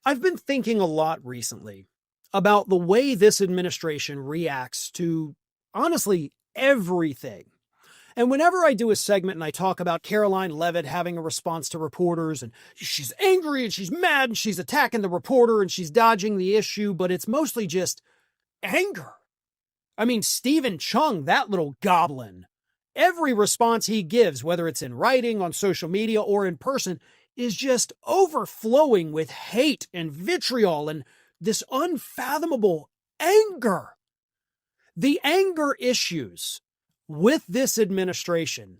I've been thinking a lot recently about the way this administration reacts to, honestly, everything. And whenever I do a segment and I talk about Caroline Leavitt having a response to reporters, and she's angry and she's mad and she's attacking the reporter and she's dodging the issue, but it's mostly just anger. I mean, Stephen Chung, that little goblin, every response he gives, whether it's in writing, on social media, or in person, is just overflowing with hate and vitriol and this unfathomable anger. The anger issues with this administration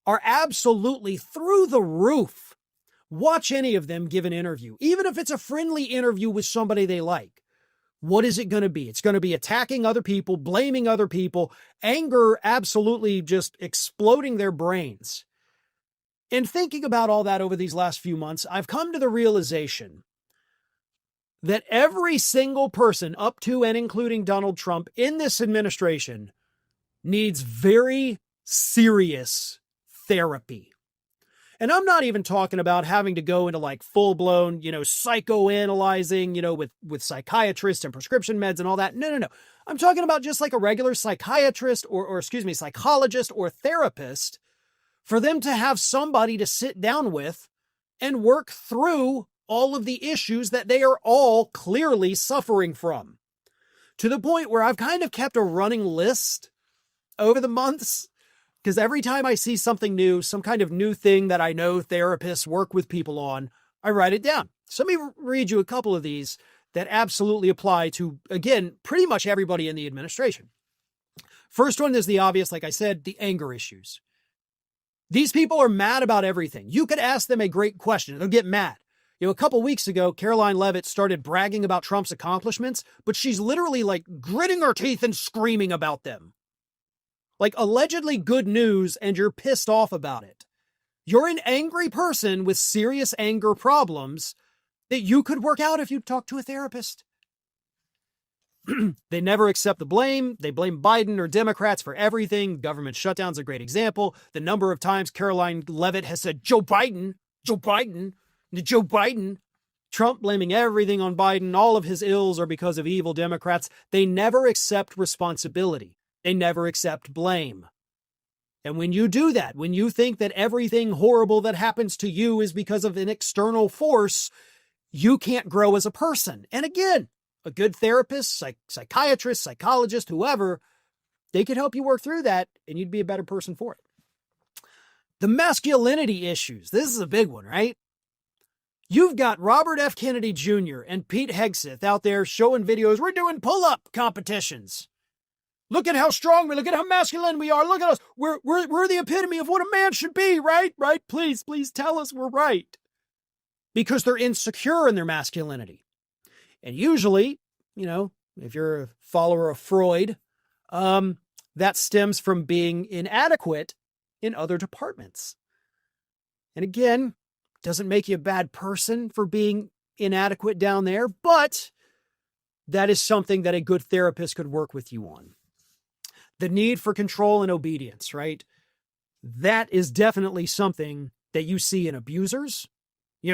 are absolutely through the roof. Watch any of them give an interview, even if it's a friendly interview with somebody they like. What is it going to be? It's going to be attacking other people, blaming other people, anger absolutely just exploding their brains. In thinking about all that over these last few months, I've come to the realization that every single person up to and including Donald Trump in this administration needs very serious therapy. And I'm not even talking about having to go into like full-blown, psychoanalyzing, with psychiatrists and prescription meds and all that. No. I'm talking about just like a regular psychiatrist psychologist or therapist, for them to have somebody to sit down with and work through all of the issues that they are all clearly suffering from. To the point where I've kind of kept a running list over the months, because every time I see something new, some kind of new thing that I know therapists work with people on, I write it down. So let me read you a couple of these that absolutely apply to, again, pretty much everybody in the administration. First one is the obvious, like I said, the anger issues. These people are mad about everything. You could ask them a great question, they'll get mad. A couple weeks ago, Caroline Leavitt started bragging about Trump's accomplishments, but she's literally like gritting her teeth and screaming about them. Like allegedly good news, and you're pissed off about it. You're an angry person with serious anger problems that you could work out if you talk to a therapist. They never accept the blame. They blame Biden or Democrats for everything. Government shutdown's a great example. The number of times Caroline Leavitt has said, Joe Biden, Trump blaming everything on Biden. All of his ills are because of evil Democrats. They never accept responsibility. They never accept blame. And when you do that, when you think that everything horrible that happens to you is because of an external force, you can't grow as a person. And again, a good therapist, psychiatrist, psychologist, whoever, they could help you work through that and you'd be a better person for it. The masculinity issues. This is a big one, right? You've got Robert F. Kennedy Jr. and Pete Hegseth out there showing videos. We're doing pull-up competitions. Look at how strong we are. Look at how masculine we are. Look at us. We're the epitome of what a man should be, right? Right? Please tell us we're right. Because they're insecure in their masculinity. And usually, if you're a follower of Freud, that stems from being inadequate in other departments. And again, doesn't make you a bad person for being inadequate down there, but that is something that a good therapist could work with you on. The need for control and obedience, right? That is definitely something that you see in abusers.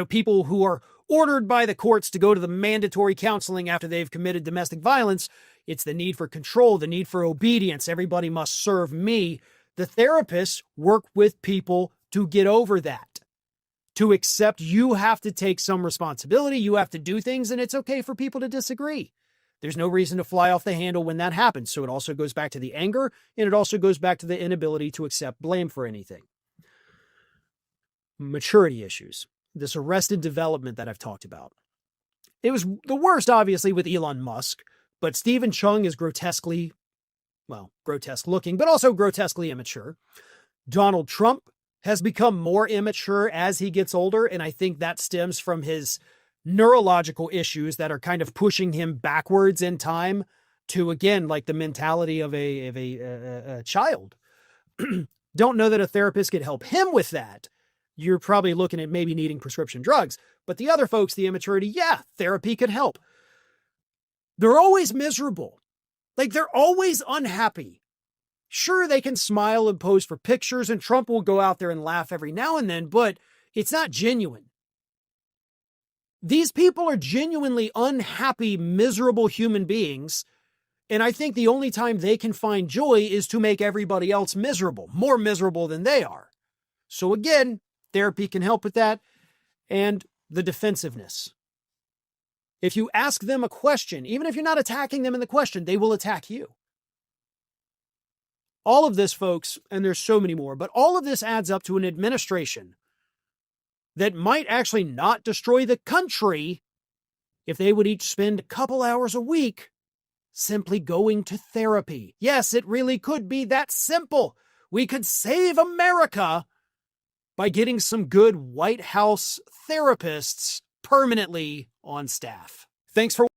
People who are ordered by the courts to go to the mandatory counseling after they've committed domestic violence. It's the need for control, the need for obedience. Everybody must serve me. The therapists work with people to get over that, to accept you have to take some responsibility. You have to do things, and it's okay for people to disagree. There's no reason to fly off the handle when that happens. So it also goes back to the anger, and it also goes back to the inability to accept blame for anything. Maturity issues. This arrested development that I've talked about. It was the worst, obviously, with Elon Musk, but Stephen Chung is grotesque looking, but also grotesquely immature. Donald Trump has become more immature as he gets older, and I think that stems from his neurological issues that are kind of pushing him backwards in time to, again, like the mentality of a child. Don't know that a therapist could help him with that. You're probably looking at maybe needing prescription drugs. But the other folks, the immaturity, yeah, therapy could help. They're always miserable. Like, they're always unhappy. Sure, they can smile and pose for pictures, and Trump will go out there and laugh every now and then, but it's not genuine. These people are genuinely unhappy, miserable human beings. And I think the only time they can find joy is to make everybody else miserable, more miserable than they are. So again, therapy can help with that. And the defensiveness. If you ask them a question, even if you're not attacking them in the question, they will attack you. All of this, folks, and there's so many more, but all of this adds up to an administration that might actually not destroy the country if they would each spend a couple hours a week simply going to therapy. Yes, it really could be that simple. We could save America by getting some good White House therapists permanently on staff. Thanks for